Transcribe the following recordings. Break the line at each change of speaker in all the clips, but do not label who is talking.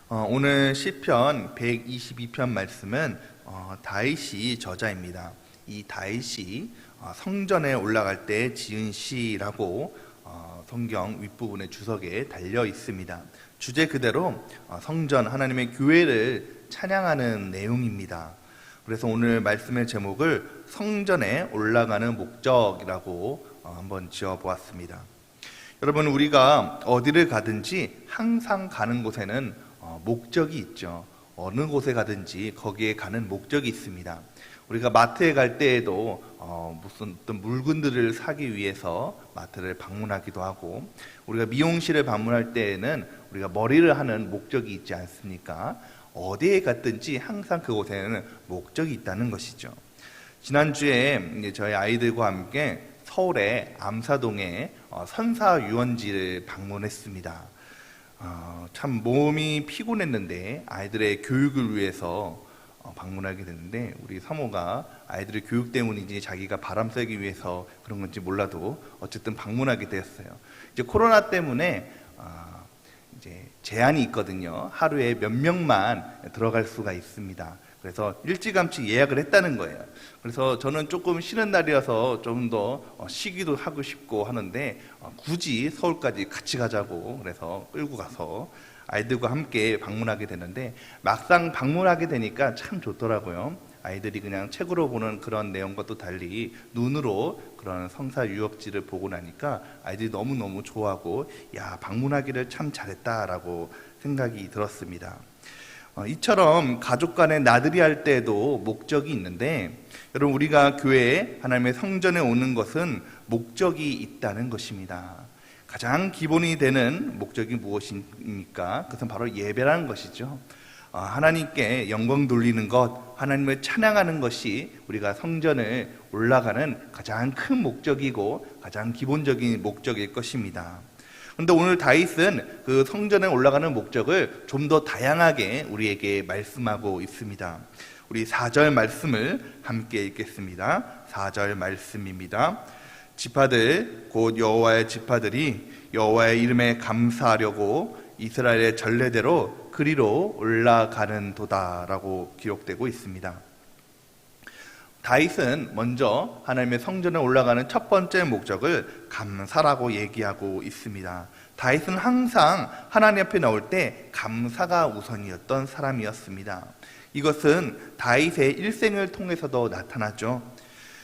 오늘 시편 122편 말씀은 다윗이 저자입니다. 이 다윗이 성전에 올라갈 때 지은 시라고 성경 윗부분의 주석에 달려 있습니다. 주제 그대로 성전, 하나님의 교회를 찬양하는 내용입니다. 그래서 오늘 말씀의 제목을 성전에 올라가는 목적이라고 한번 지어보았습니다. 여러분, 우리가 어디를 가든지 항상 가는 곳에는 목적이 있죠. 어느 곳에 가든지 거기에 가는 목적이 있습니다. 우리가 마트에 갈 때에도 무슨 어떤 물건들을 사기 위해서 마트를 방문하기도 하고, 우리가 미용실을 방문할 때에는 우리가 머리를 하는 목적이 있지 않습니까? 어디에 갔든지 항상 그곳에는 목적이 있다는 것이죠. 지난주에 저희 아이들과 함께 서울의 암사동에 선사유원지를 방문했습니다. 참 몸이 피곤했는데 아이들의 교육을 위해서 방문하게 됐는데, 우리 사모가 아이들의 교육 때문인지 자기가 바람 쐬기 위해서 그런 건지 몰라도 어쨌든 방문하게 되었어요. 이제 코로나 때문에 이제 제한이 있거든요. 하루에 몇 명만 들어갈 수가 있습니다. 그래서 일찌감치 예약을 했다는 거예요. 그래서 저는 조금 쉬는 날이어서 좀 더 쉬기도 하고 싶고 하는데, 굳이 서울까지 같이 가자고 그래서 끌고 가서 아이들과 함께 방문하게 되는데, 막상 방문하게 되니까 참 좋더라고요. 아이들이 그냥 책으로 보는 그런 내용과도 달리 눈으로 그런 성사유적지를 보고 나니까 아이들이 너무너무 좋아하고, 야, 방문하기를 참 잘했다라고 생각이 들었습니다. 이처럼 가족 간에 나들이 할 때도 목적이 있는데, 여러분, 우리가 교회에 하나님의 성전에 오는 것은 목적이 있다는 것입니다. 가장 기본이 되는 목적이 무엇입니까? 그것은 바로 예배라는 것이죠. 하나님께 영광 돌리는 것, 하나님을 찬양하는 것이 우리가 성전을 올라가는 가장 큰 목적이고 가장 기본적인 목적일 것입니다. 그런데 오늘 다윗은 그 성전에 올라가는 목적을 좀 더 다양하게 우리에게 말씀하고 있습니다. 우리 4절 말씀을 함께 읽겠습니다. 4절 말씀입니다. 지파들 곧 여호와의 지파들이 여호와의 이름에 감사하려고 이스라엘의 전례대로 그리로 올라가는 도다라고 기록되고 있습니다. 다윗은 먼저 하나님의 성전에 올라가는 첫 번째 목적을 감사라고 얘기하고 있습니다. 다윗은 항상 하나님 앞에 나올 때 감사가 우선이었던 사람이었습니다. 이것은 다윗의 일생을 통해서도 나타났죠.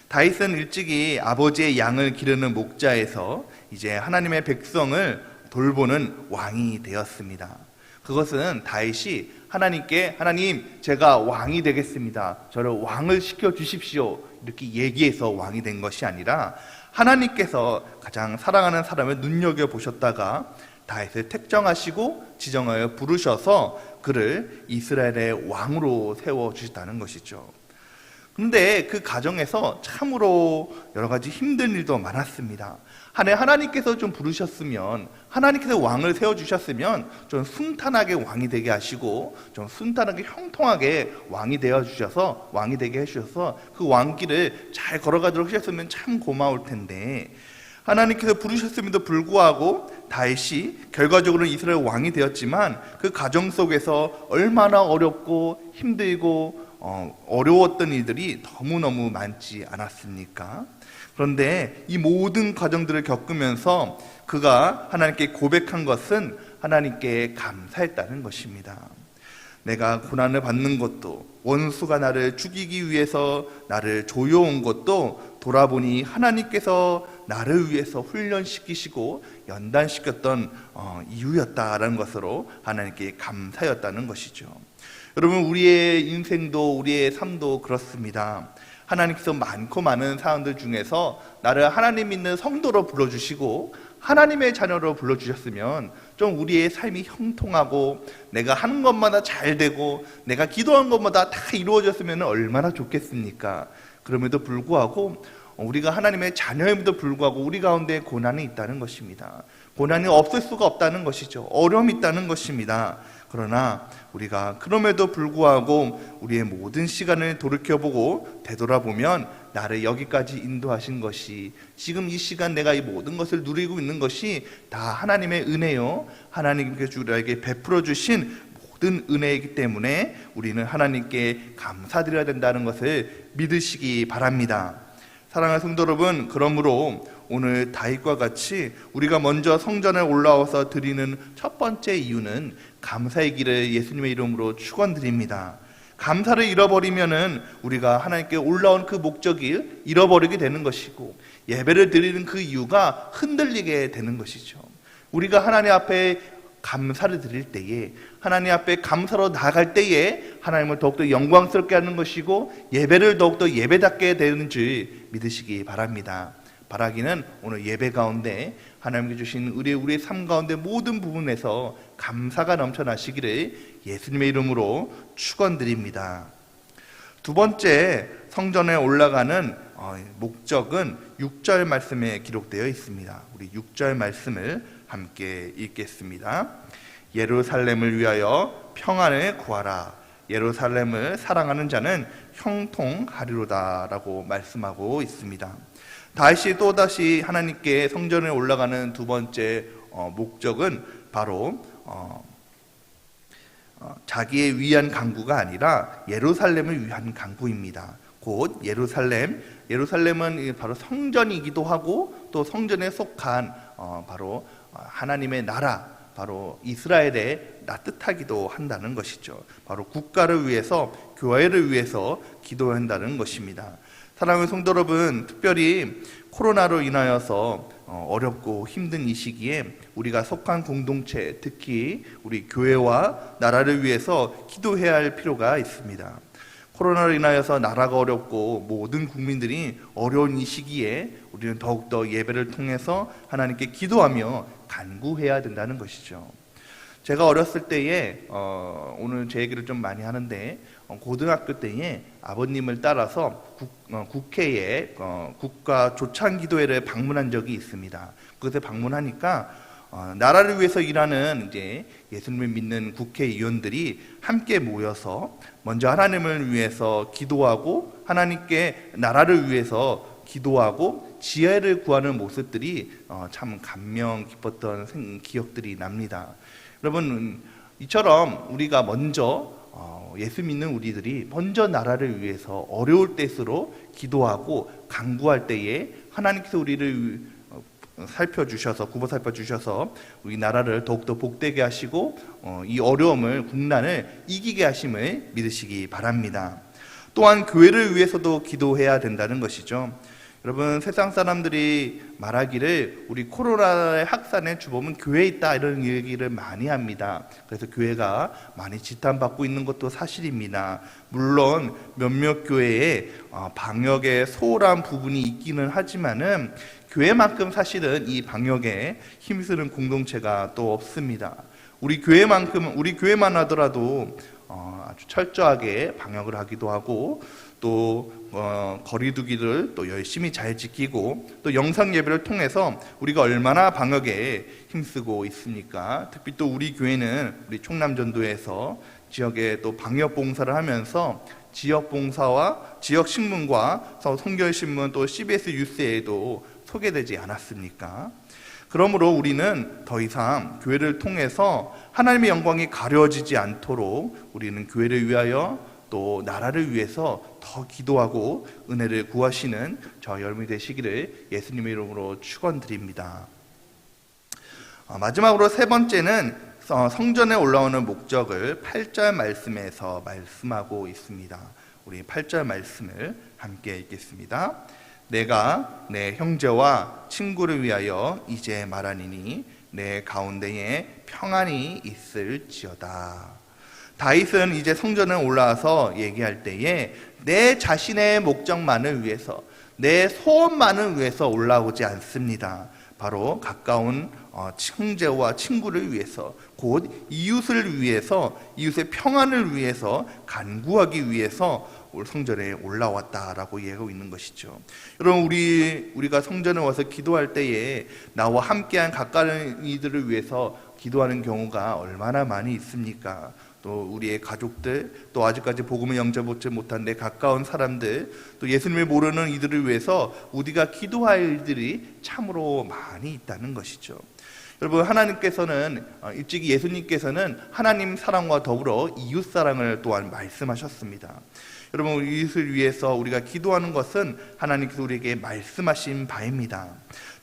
다윗은 일찍이 아버지의 양을 기르는 목자에서 이제 하나님의 백성을 돌보는 왕이 되었습니다. 그것은 다윗이 하나님께, 하나님, 제가 왕이 되겠습니다, 저를 왕을 시켜주십시오, 이렇게 얘기해서 왕이 된 것이 아니라 하나님께서 가장 사랑하는 사람을 눈여겨보셨다가 다윗을 택정하시고 지정하여 부르셔서 그를 이스라엘의 왕으로 세워주셨다는 것이죠. 그런데 그 과정에서 참으로 여러 가지 힘든 일도 많았습니다. 하나님께서 좀 부르셨으면, 하나님께서 왕을 세워주셨으면 좀 순탄하게 왕이 되게 하시고 좀 순탄하게 형통하게 왕이 되게 해주셔서 그 왕길을 잘 걸어가도록 하셨으면 참 고마울 텐데, 하나님께서 부르셨음에도 불구하고 다윗이 결과적으로 이스라엘 왕이 되었지만 그 과정 속에서 얼마나 어렵고 힘들고 어려웠던 일들이 너무너무 많지 않았습니까? 그런데 이 모든 과정들을 겪으면서 그가 하나님께 고백한 것은 하나님께 감사했다는 것입니다. 내가 고난을 받는 것도, 원수가 나를 죽이기 위해서 나를 조여온 것도 돌아보니 하나님께서 나를 위해서 훈련시키시고 연단시켰던 이유였다라는 것으로 하나님께 감사였다는 것이죠. 여러분, 우리의 인생도 우리의 삶도 그렇습니다. 하나님께서 많고 많은 사람들 중에서 나를 하나님 믿는 성도로 불러주시고 하나님의 자녀로 불러주셨으면 좀 우리의 삶이 형통하고 내가 하는 것마다 잘 되고 내가 기도한 것마다 다 이루어졌으면 얼마나 좋겠습니까? 그럼에도 불구하고 우리가 하나님의 자녀임에도 불구하고 우리 가운데 고난이 있다는 것입니다. 고난이 없을 수가 없다는 것이죠. 어려움이 있다는 것입니다. 그러나 우리가 그럼에도 불구하고 우리의 모든 시간을 돌이켜보고 되돌아보면 나를 여기까지 인도하신 것이, 지금 이 시간 내가 이 모든 것을 누리고 있는 것이 다 하나님의 은혜요, 하나님께서 우리에게 베풀어 주신 받은 은혜이기 때문에 우리는 하나님께 감사드려야 된다는 것을 믿으시기 바랍니다. 사랑하는 성도 여러분, 그러므로 오늘 다윗과 같이 우리가 먼저 성전에 올라와서 드리는 첫 번째 이유는 감사이기를 예수님의 이름으로 축원드립니다. 감사를 잃어버리면은 우리가 하나님께 올라온 그 목적을 잃어버리게 되는 것이고, 예배를 드리는 그 이유가 흔들리게 되는 것이죠. 우리가 하나님 앞에 감사를 드릴 때에, 하나님 앞에 감사로 나아갈 때에 하나님을 더욱더 영광스럽게 하는 것이고, 예배를 더욱더 예배답게 되는 줄 믿으시기 바랍니다. 바라기는 오늘 예배 가운데 하나님께 주신 우리의 삶 가운데 모든 부분에서 감사가 넘쳐나시기를 예수님의 이름으로 축원드립니다. 두 번째, 성전에 올라가는 목적은 6절 말씀에 기록되어 있습니다. 우리 6절 말씀을 함께 읽겠습니다. 예루살렘을 위하여 평안을 구하라. 예루살렘을 사랑하는 자는 형통하리로다 라고 말씀하고 있습니다. 다시 또다시 하나님께 성전에 올라가는 두 번째 목적은 바로 자기의 위한 간구가 아니라 예루살렘을 위한 간구입니다. 곧 예루살렘은 바로 성전이기도 하고, 또 성전에 속한 바로 하나님의 나라, 바로 이스라엘에 낯뜻하기도 한다는 것이죠. 바로 국가를 위해서, 교회를 위해서 기도한다는 것입니다. 사랑하는 성도 여러분, 특별히 코로나로 인하여서 어렵고 힘든 이 시기에 우리가 속한 공동체, 특히 우리 교회와 나라를 위해서 기도해야 할 필요가 있습니다. 코로나로 인하여서 나라가 어렵고 모든 국민들이 어려운 이 시기에 우리는 더욱더 예배를 통해서 하나님께 기도하며 간구해야 된다는 것이죠. 제가 어렸을 때에 오늘 제 얘기를 좀 많이 하는데, 고등학교 때에 아버님을 따라서 국회에 국가 조창기도회를 방문한 적이 있습니다. 그것에 방문하니까 나라를 위해서 일하는 이제 예수님을 믿는 국회의원들이 함께 모여서 먼저 하나님을 위해서 기도하고, 하나님께 나라를 위해서 기도하고 지혜를 구하는 모습들이 참 감명 깊었던 기억들이 납니다. 여러분, 이처럼 우리가 먼저 예수 믿는 우리들이 먼저 나라를 위해서 어려울 때일수록 기도하고 간구할 때에 하나님께서 우리를 살펴주셔서, 굽어 살펴주셔서 우리 나라를 더욱더 복되게 하시고 이 어려움을, 국난을 이기게 하심을 믿으시기 바랍니다. 또한 교회를 위해서도 기도해야 된다는 것이죠. 여러분, 세상 사람들이 말하기를 우리 코로나의 확산의 주범은 교회에 있다, 이런 얘기를 많이 합니다. 그래서 교회가 많이 지탄받고 있는 것도 사실입니다. 물론 몇몇 교회에 방역에 소홀한 부분이 있기는 하지만은 교회만큼 사실은 이 방역에 힘쓰는 공동체가 또 없습니다. 우리 교회만 하더라도 아주 철저하게 방역을 하기도 하고, 또 거리두기를 또 열심히 잘 지키고, 또 영상 예배를 통해서 우리가 얼마나 방역에 힘쓰고 있습니까? 특히 또 우리 교회는 우리 충남전도에서 지역에 또 방역 봉사를 하면서 지역 봉사와 지역 신문과 성결신문, 또 CBS 뉴스에도 소개되지 않았습니까? 그러므로 우리는 더 이상 교회를 통해서 하나님의 영광이 가려지지 않도록 우리는 교회를 위하여 또 나라를 위해서 더 기도하고 은혜를 구하시는 저 여러분이 되시기를 예수님의 이름으로 축원드립니다. 마지막으로 세 번째는 성전에 올라오는 목적을 8절 말씀에서 말씀하고 있습니다. 우리 8절 말씀을 함께 읽겠습니다. 내가 내 형제와 친구를 위하여 이제 말하니니 내 가운데에 평안이 있을지어다. 다윗은 이제 성전에 올라와서 얘기할 때에 내 자신의 목적만을 위해서, 내 소원만을 위해서 올라오지 않습니다. 바로 가까운 형제와 친구를 위해서, 곧 이웃을 위해서, 이웃의 평안을 위해서 간구하기 위해서 성전에 올라왔다라고 얘기하고 있는 것이죠. 여러분, 우리가 성전에 와서 기도할 때에 나와 함께한 가까운 이들을 위해서 기도하는 경우가 얼마나 많이 있습니까? 또 우리의 가족들, 또 아직까지 복음을 영접하지 못한 내 가까운 사람들, 또 예수님을 모르는 이들을 위해서 우리가 기도할 일들이 참으로 많이 있다는 것이죠. 여러분, 하나님께서는 일찍이 예수님께서는 하나님 사랑과 더불어 이웃 사랑을 또한 말씀하셨습니다. 여러분, 이웃을 위해서 우리가 기도하는 것은 하나님께서 우리에게 말씀하신 바입니다.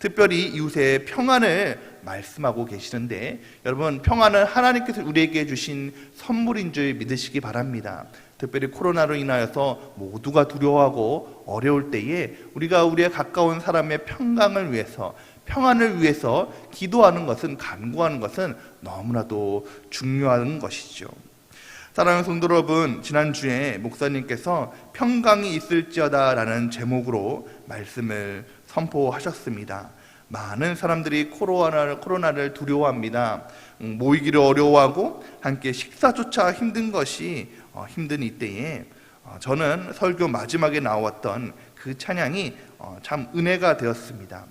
특별히 이웃의 평안을 말씀하고 계시는데, 여러분, 평안은 하나님께서 우리에게 주신 선물인 줄 믿으시기 바랍니다. 특별히 코로나로 인하여서 모두가 두려워하고 어려울 때에 우리가 우리의 가까운 사람의 평강을 위해서, 평안을 위해서 기도하는 것은, 간구하는 것은 너무나도 중요한 것이죠. 사랑하는 성도 여러분, 지난주에 목사님께서 평강이 있을지어다 라는 제목으로 말씀을 선포하셨습니다. 많은 사람들이 코로나를 두려워합니다. 모이기를 어려워하고 함께 식사조차 힘든 것이 힘든 이때에 저는 설교 마지막에 나왔던 그 찬양이 참 은혜가 되었습니다.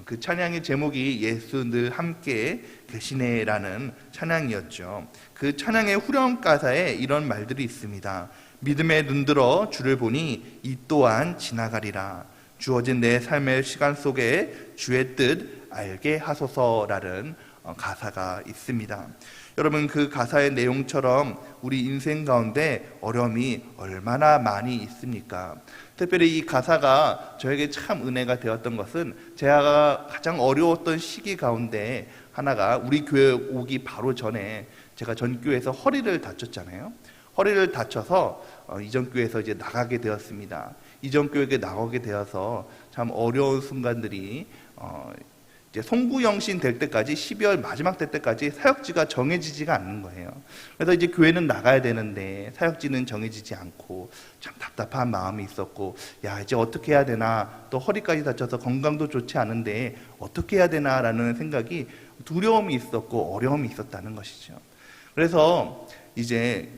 그 찬양의 제목이 예수 늘 함께 계시네 라는 찬양이었죠. 그 찬양의 후렴 가사에 이런 말들이 있습니다. 믿음에 눈들어 주를 보니 이 또한 지나가리라. 주어진 내 삶의 시간 속에 주의 뜻 알게 하소서라는 가사가 있습니다. 여러분, 그 가사의 내용처럼 우리 인생 가운데 어려움이 얼마나 많이 있습니까? 특별히 이 가사가 저에게 참 은혜가 되었던 것은 제가 가장 어려웠던 시기 가운데 하나가, 우리 교회 오기 바로 전에 제가 전 교회에서 허리를 다쳤잖아요. 허리를 다쳐서 이전 교회에서 이제 나가게 되었습니다. 이전 교회에 나가게 되어서 참 어려운 순간들이 이제 송구영신 될 때까지, 12월 마지막 될 때까지 사역지가 정해지지가 않는 거예요. 그래서 이제 교회는 나가야 되는데 사역지는 정해지지 않고 참 답답한 마음이 있었고, 야, 이제 어떻게 해야 되나, 또 허리까지 다쳐서 건강도 좋지 않은데 어떻게 해야 되나라는 생각이, 두려움이 있었고 어려움이 있었다는 것이죠. 그래서 이제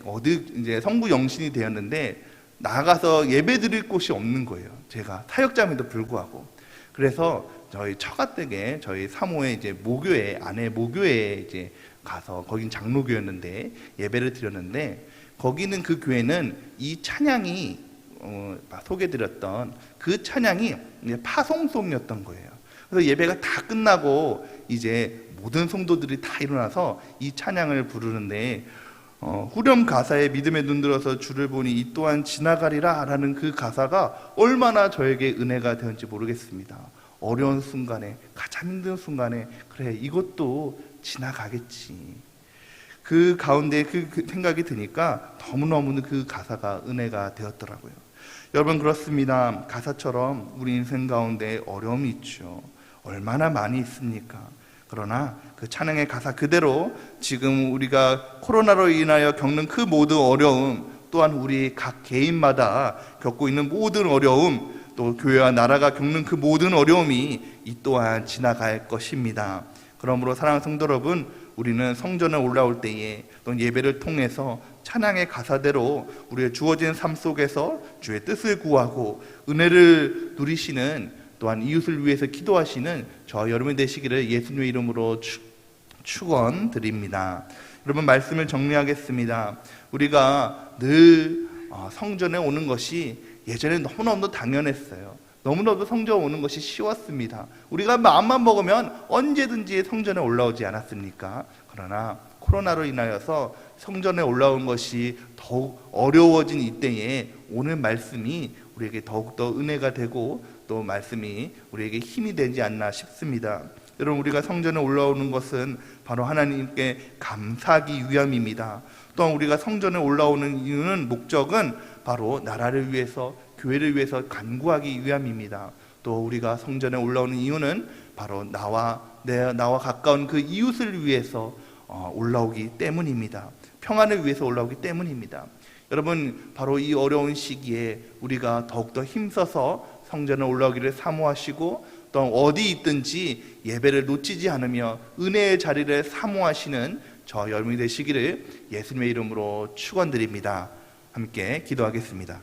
송구영신이 되었는데 나가서 예배 드릴 곳이 없는 거예요. 제가 사역자임에도 불구하고. 그래서 저희 처가댁에, 저희 사모의 이제 모교회, 아내 모교회에 이제 가서, 거긴 장로교였는데 예배를 드렸는데, 거기는, 그 교회는 이 찬양이 소개드렸던 그 찬양이 파송송이었던 거예요. 그래서 예배가 다 끝나고 이제 모든 성도들이 다 일어나서 이 찬양을 부르는데, 후렴 가사에 믿음에 눈들어서 주를 보니 이 또한 지나가리라 라는 그 가사가 얼마나 저에게 은혜가 되었는지 모르겠습니다. 어려운 순간에, 가장 힘든 순간에, 그래, 이것도 지나가겠지, 그 가운데 그 생각이 드니까 너무너무 그 가사가 은혜가 되었더라고요. 여러분, 그렇습니다. 가사처럼 우리 인생 가운데 어려움이 있죠. 얼마나 많이 있습니까? 그러나 그 찬양의 가사 그대로 지금 우리가 코로나로 인하여 겪는 그 모든 어려움, 또한 우리 각 개인마다 겪고 있는 모든 어려움, 또 교회와 나라가 겪는 그 모든 어려움이 이 또한 지나갈 것입니다. 그러므로 사랑하는 성도 여러분, 우리는 성전에 올라올 때에, 또 예배를 통해서 찬양의 가사대로 우리의 주어진 삶 속에서 주의 뜻을 구하고 은혜를 누리시는, 또한 이웃을 위해서 기도하시는 저 여러분 되시기를 예수님의 이름으로 축원드립니다. 여러분, 말씀을 정리하겠습니다. 우리가 늘 성전에 오는 것이 예전에 너무너무 당연했어요. 너무나도 성전에 오는 것이 쉬웠습니다. 우리가 마음만 먹으면 언제든지 성전에 올라오지 않았습니까? 그러나 코로나로 인하여서 성전에 올라온 것이 더욱 어려워진 이때에 오늘 말씀이 우리에게 더욱더 은혜가 되고, 또 말씀이 우리에게 힘이 되지 않나 싶습니다. 여러분, 우리가 성전에 올라오는 것은 바로 하나님께 감사하기 위함입니다. 또한 우리가 성전에 올라오는 이유는, 목적은 바로 나라를 위해서, 교회를 위해서 간구하기 위함입니다. 또 우리가 성전에 올라오는 이유는 바로 나와 가까운 그 이웃을 위해서 올라오기 때문입니다. 평안을 위해서 올라오기 때문입니다. 여러분, 바로 이 어려운 시기에 우리가 더욱더 힘써서 성전에 올라오기를 사모하시고, 또 어디 있든지 예배를 놓치지 않으며 은혜의 자리를 사모하시는 저 여러분이 되시기를 예수님의 이름으로 축원드립니다. 함께 기도하겠습니다.